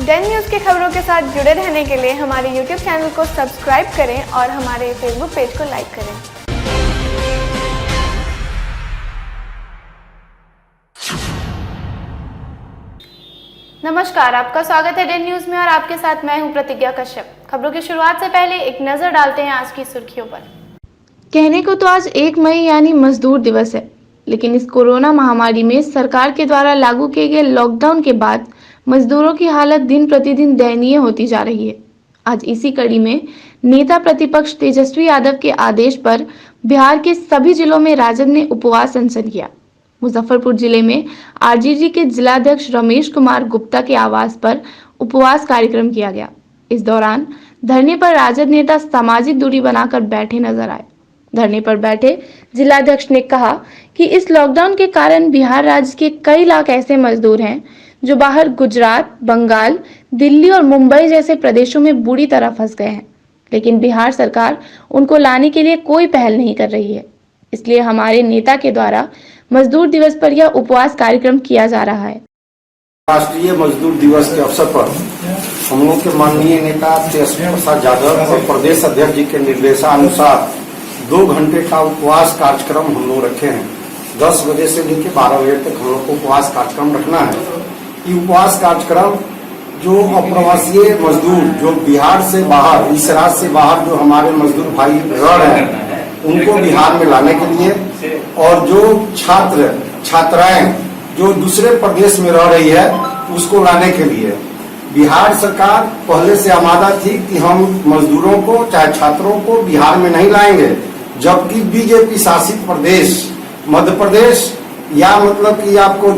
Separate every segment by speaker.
Speaker 1: Dane news की खबरों के साथ जुड़े रहने के लिए हमारे YouTube चैनल को सब्सक्राइब करें और हमारे Facebook पेज को लाइक करें। नमस्कार, आपका स्वागत है डेन न्यूज़ में और आपके साथ मैं हूं प्रतिज्ञा कश्यप। खबरों की शुरुआत से पहले एक नज़र डालते हैं आज की सुर्खियों पर।
Speaker 2: कहने को तो आज 1 मई यानी मजदूर दिवस है, लेकिन इस कोरोना महामारी में सरकार के द्वारा लागू किए गए लॉकडाउन के बाद मजदूरों की हालत दिन प्रतिदिन दयनीय होती जा रही है। आज इसी कड़ी में नेता प्रतिपक्ष तेजस्वी यादव के आदेश पर बिहार के सभी जिलों में राजद ने उपवास अनशन किया। मुजफ्फरपुर जिले में आरजेडी के जिलाध्यक्ष रमेश कुमार गुप्ता के आवास पर उपवास कार्यक्रम किया गया। इस दौरान धरने पर राजद नेता सामाजिक दूरी बनाकर बैठे नजर आए। धरने पर बैठे जिलाध्यक्ष ने कहा कि इस लॉकडाउन के कारण बिहार राज्य के कई लाख ऐसे मजदूर हैं जो बाहर गुजरात, बंगाल, दिल्ली और मुंबई जैसे प्रदेशों में बुरी तरह फंस गए हैं, लेकिन बिहार सरकार उनको लाने के लिए कोई पहल नहीं कर रही है। इसलिए हमारे नेता के द्वारा मजदूर दिवस पर यह उपवास कार्यक्रम किया जा रहा है।
Speaker 3: राष्ट्रीय मजदूर दिवस के अवसर पर हम लोग के माननीय नेता तेजस्वी प्रसाद यादव और प्रदेश अध्यक्ष जी के निर्देशानुसार 2 घंटे का उपवास कार्यक्रम हम लोग रखे हैं। 10 बजे से लेकर 12 बजे तक हम लोग को उपवास कार्यक्रम रखना है। ये उपवास कार्यक्रम जो अप्रवासीय मजदूर जो बिहार से बाहर, इस राज्य से बाहर जो हमारे मजदूर भाई रह रहे हैं उनको बिहार में लाने के लिए, और जो छात्र छात्राएं जो दूसरे प्रदेश में रह रही है उसको लाने के लिए बिहार सरकार पहले से आमादा थी कि हम मजदूरों को चाहे छात्रों को बिहार में नहीं लाएंगे, जबकि बीजेपी शासित प्रदेश मध्य प्रदेश या मतलब कि आपको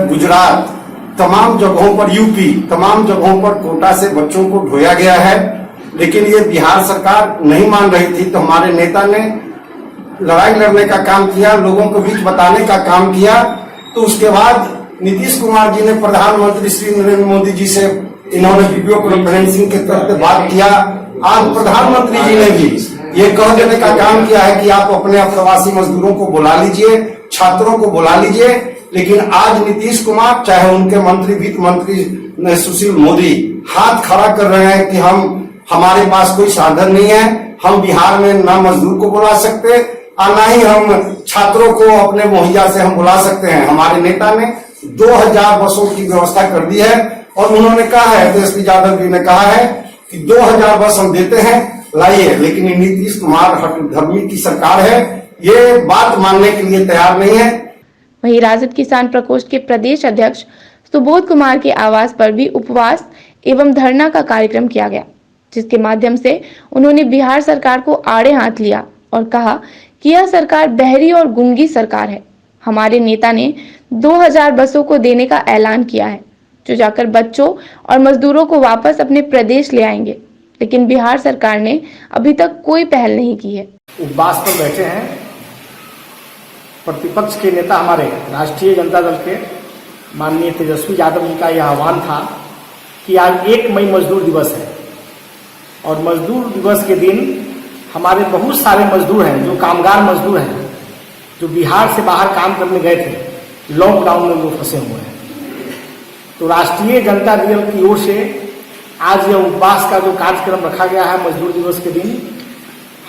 Speaker 3: गुजरात तमाम जगहों पर, यूपी तमाम जगहों पर कोटा से बच्चों को ढोया गया है, लेकिन ये बिहार सरकार नहीं मान रही थी। तो हमारे नेता ने लड़ाई लड़ने का काम किया, लोगों को बीच बताने का काम किया। तो उसके बाद नीतीश कुमार जी ने प्रधानमंत्री श्री नरेंद्र मोदी जी से इन्होंने वीडियो कॉन्फ्रेंसिंग के तहत बात किया। आज प्रधानमंत्री जी ने भी ये कह देने का काम किया है कि आप अपने अप्रवासी मजदूरों को बुला लीजिए, छात्रों को बुला लीजिए, लेकिन आज नीतीश कुमार चाहे उनके मंत्री वित्त मंत्री सुशील मोदी हाथ खड़ा कर रहे हैं कि हमारे पास कोई साधन नहीं है, हम बिहार में ना मजदूर को बुला सकते और ना ही हम छात्रों को अपने मुहैया से हम बुला सकते हैं। हमारे नेता ने 2000 बसों की व्यवस्था कर दी है और उन्होंने कहा है, तेजस्वी यादव जी ने कहा है कि 2000 बस हम देते हैं, लाइए। लेकिन नीतीश कुमार हठधर्मी की सरकार है, ये बात मानने के लिए तैयार नहीं है।
Speaker 2: वहीं राजद किसान प्रकोष्ठ के प्रदेश अध्यक्ष सुबोध कुमार के आवास पर भी उपवास एवं धरना का कार्यक्रम किया गया, जिसके माध्यम से उन्होंने बिहार सरकार को आड़े हाथ लिया और कहा कि यह सरकार बहरी और गूंगी सरकार है। हमारे नेता ने 2000 बसों को देने का ऐलान किया है, जो जाकर बच्चों और मजदूरों को वापस अपने प्रदेश ले आएंगे, लेकिन बिहार सरकार ने अभी तक कोई पहल नहीं की है।
Speaker 4: उपवास पर बैठे हैं प्रतिपक्ष के नेता हमारे राष्ट्रीय जनता दल के माननीय तेजस्वी यादव जी का यह आह्वान था कि आज 1 मई मजदूर दिवस है और मजदूर दिवस के दिन हमारे बहुत सारे मजदूर हैं जो कामगार मजदूर हैं, जो बिहार से बाहर काम करने गए थे, लॉकडाउन में वो फंसे हुए हैं। तो राष्ट्रीय जनता दल की ओर से आज यह उपवास का जो कार्यक्रम रखा गया है मजदूर दिवस के दिन,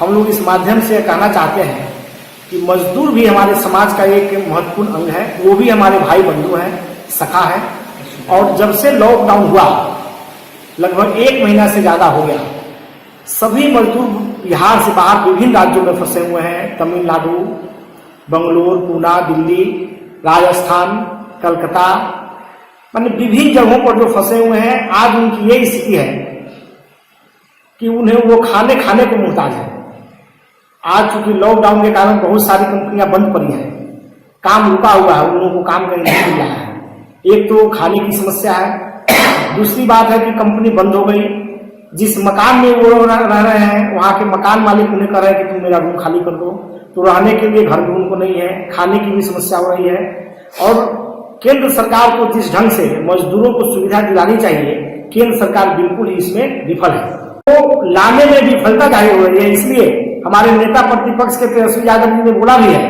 Speaker 4: हम लोग इस माध्यम से कहना चाहते हैं कि मजदूर भी हमारे समाज का एक महत्वपूर्ण अंग है, वो भी हमारे भाई बंधु हैं, सखा है। और जब से लॉकडाउन हुआ लगभग 1 महीना से ज्यादा हो गया, सभी मजदूर बिहार से बाहर विभिन्न राज्यों में फंसे हुए हैं। तमिलनाडु, बंगलोर, पूना, दिल्ली, राजस्थान, कलकत्ता, माने विभिन्न जगहों पर जो फंसे हुए हैं, आज उनकी यही स्थिति है कि उन्हें वो खाने को मुहताज है। आज चूंकि लॉकडाउन के कारण बहुत सारी कंपनियां बंद पड़ी हैं, काम रुका हुआ है, उन लोगों को काम करने नहीं मिल रहा है। एक तो खाने की समस्या है, दूसरी बात है कि कंपनी बंद हो गई। जिस मकान में वो रह रहे हैं वहां के मकान मालिक उन्हें कह रहे हैं कि तुम मेरा रूम खाली कर दो, तो रहने के लिए घर भी उनको नहीं है, खाने की भी समस्या हो रही है। और केंद्र सरकार को जिस ढंग से मजदूरों को सुविधा दिलानी चाहिए, केंद्र सरकार बिल्कुल ही इसमें विफल है, तो लाने में विफलता जाहिर हो रही है। इसलिए हमारे नेता प्रतिपक्ष के तेजस्वी यादव जी ने बोला भी है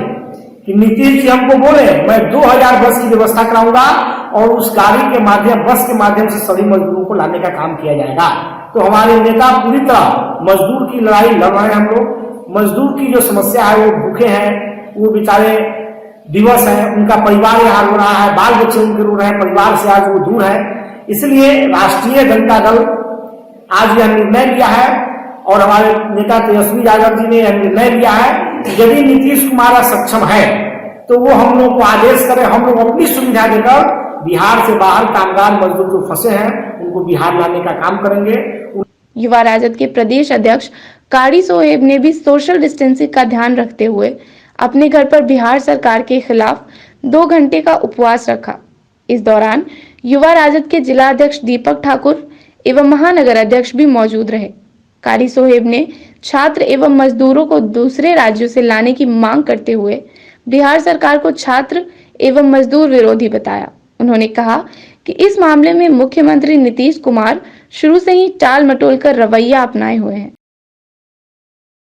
Speaker 4: कि नीतीश जी हमको बोले मैं 2000 बस की व्यवस्था कराऊंगा और उस गाड़ी के माध्यम, बस के माध्यम से सभी मजदूरों को लाने का काम किया जाएगा। तो हमारे नेता पूरी तरह मजदूर की लड़ाई लड़ रहे हैं। हम लोग मजदूर की जो समस्या है, वो भूखे हैं, वो बेचारे दिवस है, उनका परिवार यहाँ रो रहा है, बाल बच्चे उनके रो रहे हैं, परिवार से आज वो दूर है। इसलिए राष्ट्रीय जनता दल आज यह निर्णय लिया है और हमारे नेता तेजस्वी यादव जी ने यह निर्णय लिया है कि यदि नीतीश कुमार सक्षम है तो वो हम लोग को आदेश करें, हम लोग अपनी सुविधा देकर बिहार से बाहर कामगार मजदूर जो फंसे हैं उनको बिहार लाने का काम करेंगे।
Speaker 2: युवा राजद के प्रदेश अध्यक्ष कारी सोहेब ने भी सोशल डिस्टेंसिंग का ध्यान रखते हुए अपने घर पर बिहार सरकार के खिलाफ 2 घंटे का उपवास रखा। इस दौरान युवा राजद के जिला अध्यक्ष दीपक ठाकुर एवं महानगर अध्यक्ष भी मौजूद रहे। कारी सोहेब ने छात्र एवं मजदूरों को दूसरे राज्यों से लाने की मांग करते हुए बिहार सरकार को छात्र एवं मजदूर विरोधी बताया। उन्होंने कहा कि इस मामले में मुख्यमंत्री नीतीश कुमार शुरू से ही टाल मटोल कर रवैया अपनाए हुए हैं।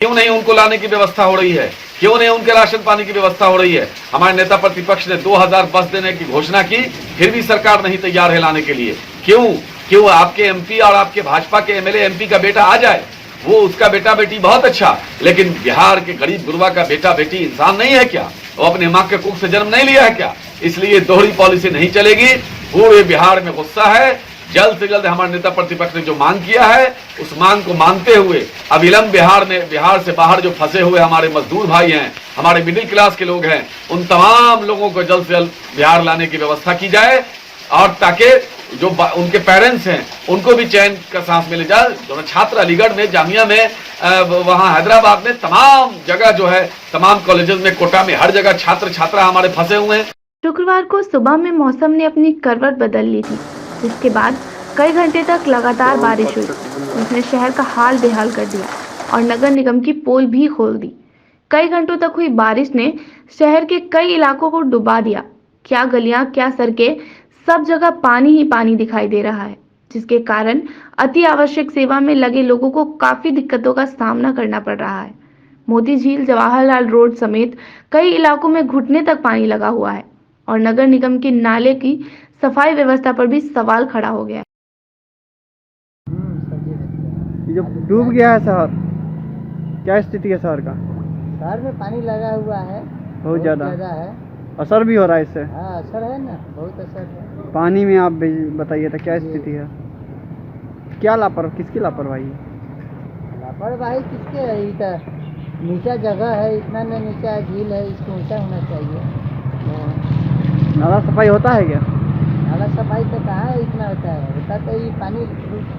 Speaker 5: क्यों नहीं उनको लाने की व्यवस्था हो रही है? क्यों नहीं उनके राशन पानी की व्यवस्था हो रही है? हमारे नेता प्रतिपक्ष ने 2000 बस देने की घोषणा की, फिर भी सरकार नहीं तैयार है लाने के लिए। क्यों आपके एमपी और आपके भाजपा के एमएलए एमपी का बेटा आ जाए, वो उसका बेटा बेटी बहुत अच्छा, लेकिन बिहार के गरीब गुरबा का बेटा बेटी इंसान नहीं है क्या? वो अपने माँ के कुख से जन्म नहीं लिया है क्या? इसलिए दोहरी पॉलिसी नहीं चलेगी। पूरे बिहार में गुस्सा है। जल्द से जल्द हमारे नेता प्रतिपक्ष ने जो मांग किया है उस मांग को मानते हुए अविलंब बिहार से बाहर जो फंसे हुए हमारे मजदूर भाई हैं, हमारे मिडिल क्लास के लोग हैं, उन तमाम लोगों को जल्द से जल्द बिहार लाने की व्यवस्था की जाए और ताकि जो उनके पेरेंट्स हैं उनको भी चैन का सांस मिल जाए। जो छात्र अलीगढ़ में, जामिया में, वहाँ हैदराबाद में, तमाम जगह जो है, तमाम कॉलेजेस में, कोटा में, हर जगह छात्र छात्रा हमारे फंसे हुए हैं।
Speaker 2: शुक्रवार को सुबह में मौसम ने अपनी करवट बदल ली थी, जिसके बाद कई घंटे तक लगातार बारिश हुई, जिसने शहर का हाल बेहाल कर दिया और नगर निगम की पोल भी खोल दी। कई घंटों तक हुई बारिश ने शहर के कई इलाकों को डुबा दिया। क्या गलियां, क्या सड़कें, सब जगह पानी ही पानी दिखाई दे रहा है, जिसके कारण अति आवश्यक सेवा में लगे लोगों को काफी दिक्कतों का सामना करना पड़ रहा है। मोती झील, जवाहरलाल रोड समेत कई इलाकों में घुटने तक पानी लगा हुआ है और नगर निगम के नाले की सफाई व्यवस्था पर भी सवाल खड़ा हो गया है।
Speaker 6: जो डूब गया है शहर, क्या स्थिति है शहर का?
Speaker 7: शहर में पानी लगा हुआ है,
Speaker 6: बहुत ज़्यादा
Speaker 7: है।
Speaker 6: असर भी हो रहा है इससे?
Speaker 7: हाँ, असर है ना, बहुत असर है।
Speaker 6: पानी में आप बताइए तो क्या स्थिति है? क्या किसकी लापरवाही?
Speaker 7: लापरवाही किसके है? इधर नीचा जगह है, इतना न नीचा झील है, इसको ऊंचा होना चाहिए।
Speaker 6: नाला सफाई होता है क्या?
Speaker 7: नाला सफाई तो कहाँ इतना होता है? होता तो ये पानी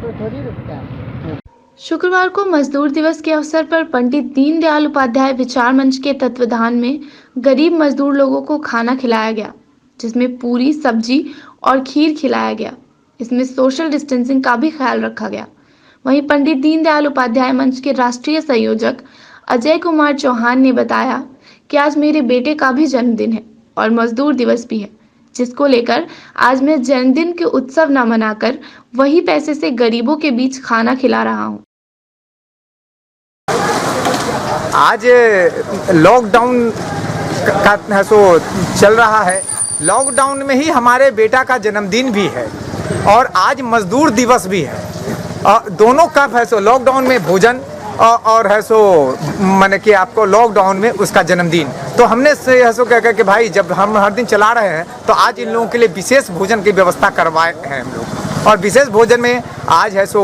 Speaker 7: तो थोड़ी रुकता है।
Speaker 2: शुक्रवार को मजदूर दिवस के अवसर पर पंडित दीनदयाल उपाध्याय विचार मंच के तत्वाधान में गरीब मजदूर लोगों को खाना खिलाया गया, जिसमें पूरी, सब्जी और खीर खिलाया गया। इसमें सोशल डिस्टेंसिंग का भी ख्याल रखा गया। वहीं पंडित दीनदयाल उपाध्याय मंच के राष्ट्रीय संयोजक अजय कुमार चौहान ने बताया कि आज मेरे बेटे का भी जन्मदिन है और मजदूर दिवस भी है, जिसको लेकर आज मैं जन्मदिन के उत्सव न मनाकर वही पैसे से गरीबों के बीच खाना खिला रहा हूँ।
Speaker 8: आज लॉकडाउन का सो चल रहा है। लॉकडाउन में ही हमारे बेटा का जन्मदिन भी है और आज मजदूर दिवस भी है। दोनों का है सो लॉकडाउन में भोजन और है सो मैंने कि आपको लॉकडाउन में उसका जन्मदिन। तो हमने से है सो कह कि भाई जब हम हर दिन चला रहे हैं तो आज इन लोगों के लिए विशेष भोजन की व्यवस्था करवाए हैं हम लोग। और विशेष भोजन में आज है सो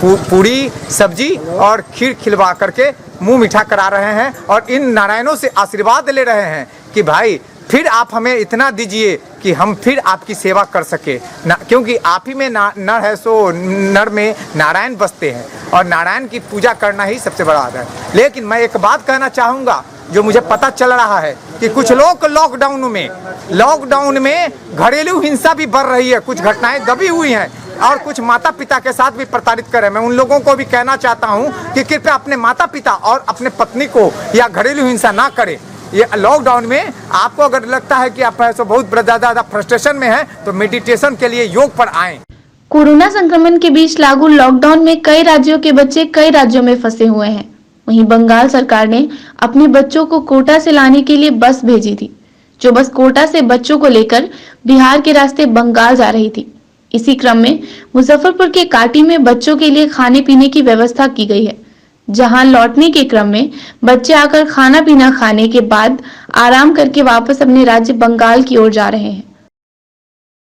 Speaker 8: पूरी, सब्जी और खीर खिलवा करके मुंह मीठा करा रहे हैं और इन नारायणों से आशीर्वाद ले रहे हैं कि भाई फिर आप हमें इतना दीजिए कि हम फिर आपकी सेवा कर सके क्योंकि आप ही में नर है सो नर में नारायण बसते हैं और नारायण की पूजा करना ही सबसे बड़ा आदर है। लेकिन मैं एक बात कहना चाहूँगा, जो मुझे पता चल रहा है कि कुछ लोग लॉकडाउन में घरेलू हिंसा भी बढ़ रही है, कुछ घटनाएं दबी हुई हैं और कुछ माता पिता के साथ भी प्रताड़ित कर रहे हैं। मैं उन लोगों को भी कहना चाहता हूं कि कृपया अपने माता पिता और अपने पत्नी को या घरेलू हिंसा ना करें। ये लॉकडाउन में आपको अगर लगता है कि आप ऐसा बहुत ज़्यादा फ्रस्ट्रेशन में है तो मेडिटेशन के लिए योग पर आएं।
Speaker 2: कोरोना संक्रमण के बीच लागू लॉकडाउन में कई राज्यों के बच्चे कई राज्यों में फंसे हुए हैं। वहीं बंगाल सरकार ने अपने बच्चों को कोटा से लाने के लिए बस भेजी थी, जो बस कोटा से बच्चों को लेकर बिहार के रास्ते बंगाल जा रही थी। इसी क्रम में मुजफ्फरपुर के काटी में बच्चों के लिए खाने पीने की व्यवस्था की गई है, जहां लौटने के क्रम में बच्चे आकर खाना पीना खाने के बाद आराम करके वापस अपने राज्य बंगाल की ओर जा रहे हैं।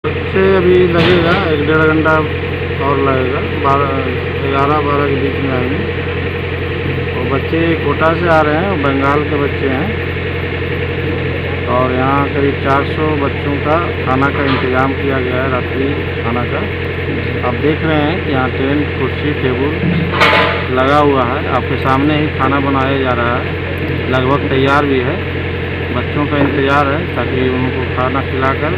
Speaker 9: बच्चे अभी लगेगा 1-1.5 घंटा और लगेगा, 11-12 के बीच में आएंगे। और बच्चे कोटा से आ रहे हैं, बंगाल के बच्चे हैं और यहाँ करीब 400 बच्चों का खाना का इंतज़ाम किया गया है, रात्रि खाना का। आप देख रहे हैं कि यहाँ टेंट, कुर्सी, टेबल लगा हुआ है, आपके सामने ही खाना बनाया जा रहा है, लगभग तैयार भी है। बच्चों का इंतज़ार है ताकि उनको खाना खिलाकर,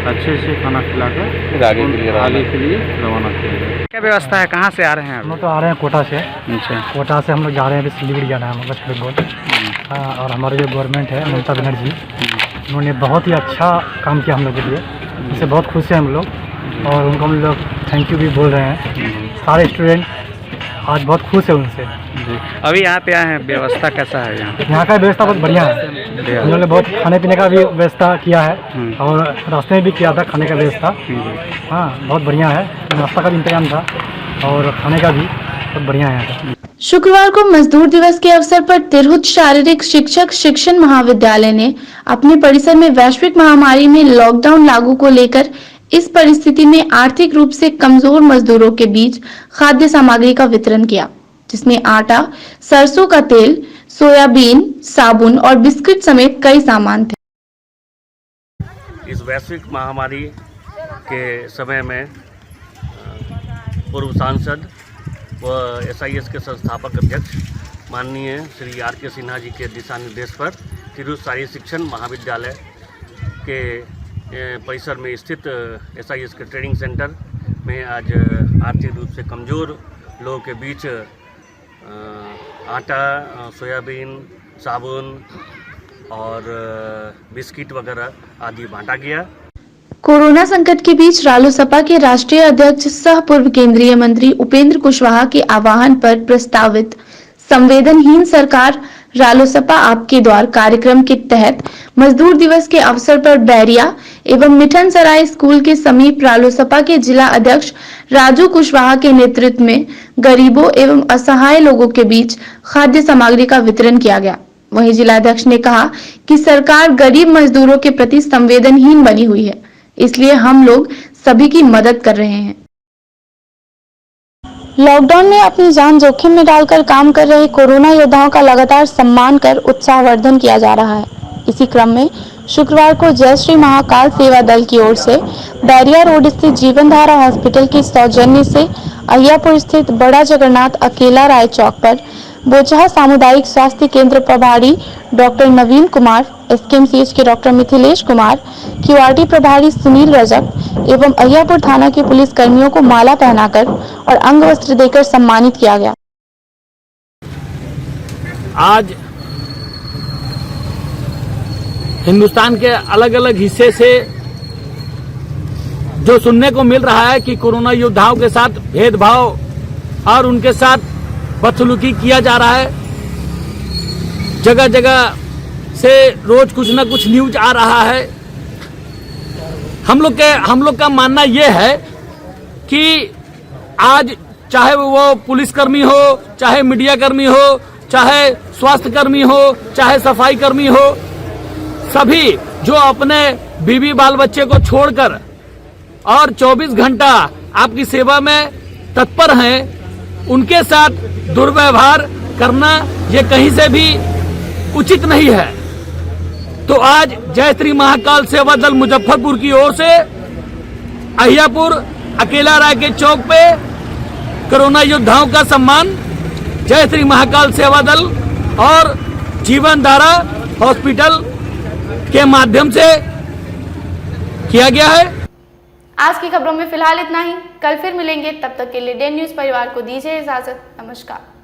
Speaker 9: अच्छे से खाना खिलाकर आगे के लिए रवाना किया जाए।
Speaker 6: क्या व्यवस्था है, कहाँ से आ रहे हैं
Speaker 9: हम लोग तो आ रहे हैं कोटा से।
Speaker 6: अच्छा।
Speaker 9: कोटा से हम लोग जा रहे हैं, अभी सिलीगुड़ी जाना है वेस्ट बंगाल। हाँ, और हमारे जो गवर्नमेंट है ममता बनर्जी, उन्होंने बहुत ही अच्छा काम किया हम लोग के लिए, इससे बहुत खुश हैं हम लोग और उनको हम लोग थैंक यू भी बोल रहे हैं। सारे स्टूडेंट आज बहुत खुश है उनसे।
Speaker 6: अभी यहाँ पे आए हैं, व्यवस्था कैसा है
Speaker 9: यहाँ का व्यवस्था बहुत बढ़िया है। उन्होंने बहुत खाने पीने का भी व्यवस्था किया है और रास्ते में भी किया था खाने का व्यवस्था। हाँ, बहुत बढ़िया है, नाश्ता का भी इंतजाम था और खाने का भी बहुत बढ़िया है।
Speaker 2: शुक्रवार को मजदूर दिवस के अवसर पर तिरहुत शारीरिक शिक्षक शिक्षण महाविद्यालय ने अपने परिसर में वैश्विक महामारी में लॉकडाउन लागू को लेकर इस परिस्थिति में आर्थिक रूप से कमजोर मजदूरों के बीच खाद्य सामग्री का वितरण किया, जिसमें आटा, सरसों का तेल, सोयाबीन, साबुन और बिस्किट समेत कई सामान थे।
Speaker 10: इस वैश्विक महामारी के समय में पूर्व सांसद व SIS के संस्थापक अध्यक्ष माननीय श्री RK सिन्हा जी के दिशा निर्देश पर तिरहुत शारीरिक शिक्षण महाविद्यालय के परिसर में स्थित SIS के ट्रेनिंग सेंटर में आज आर्थिक रूप से कमज़ोर लोगों के बीच आटा, सोयाबीन, साबुन और बिस्किट वगैरह आदि बांटा गया।
Speaker 2: कोरोना संकट के बीच रालोसपा के राष्ट्रीय अध्यक्ष सह पूर्व केंद्रीय मंत्री उपेंद्र कुशवाहा के आह्वान पर प्रस्तावित संवेदनहीन सरकार रालोसपा आपके द्वार कार्यक्रम के तहत मजदूर दिवस के अवसर पर बैरिया एवं मिठन सराय स्कूल के समीप रालोसपा के जिला अध्यक्ष राजू कुशवाहा के नेतृत्व में गरीबों एवं असहाय लोगों के बीच खाद्य सामग्री का वितरण किया गया। वहीं जिलाध्यक्ष ने कहा कि सरकार गरीब मजदूरों के प्रति संवेदनहीन बनी हुई है, इसलिए हम लोग सभी की मदद कर रहे हैं। लॉकडाउन में अपनी जान जोखिम में डालकर काम कर रहे कोरोना योद्धाओं का लगातार सम्मान कर उत्साहवर्धन किया जा रहा है। इसी क्रम में शुक्रवार को जय श्री महाकाल सेवा दल की ओर से बैरिया रोड स्थित जीवनधारा हॉस्पिटल के सौजन्य से अहियापुर स्थित बड़ा जगन्नाथ अकेला राय चौक पर बोचहा सामुदायिक स्वास्थ्य केंद्र प्रभारी डॉक्टर नवीन कुमार, SKMCH के डॉक्टर मिथिलेश कुमार, QRT प्रभारी सुनील रजक एवं अहियापुर थाना के पुलिस कर्मियों को माला पहनाकर और अंग वस्त्र देकर सम्मानित किया गया।
Speaker 4: आज हिंदुस्तान के अलग अलग हिस्से से जो सुनने को मिल रहा है कि कोरोना योद्धाओं के साथ भेदभाव और उनके साथ बदसलूकी किया जा रहा है, जगह जगह से रोज कुछ न कुछ न्यूज आ रहा है। हम लोग का मानना यह है कि आज चाहे वो पुलिसकर्मी हो, चाहे मीडिया कर्मी हो, चाहे स्वास्थ्य कर्मी हो, चाहे सफाई कर्मी हो, सभी जो अपने बीवी बाल बच्चे को छोड़कर और 24 घंटा आपकी सेवा में तत्पर हैं, उनके साथ दुर्व्यवहार करना ये कहीं से भी उचित नहीं है। तो आज जय श्री महाकाल सेवा दल मुजफ्फरपुर की ओर से अहियापुर अकेला राय के चौक पे कोरोना योद्धाओं का सम्मान जय श्री महाकाल सेवा दल और जीवन धारा हॉस्पिटल के माध्यम से किया गया है।
Speaker 1: आज की खबरों में फिलहाल इतना ही। कल फिर मिलेंगे, तब तक के लिए डे न्यूज परिवार को दीजिए इजाजत। नमस्कार।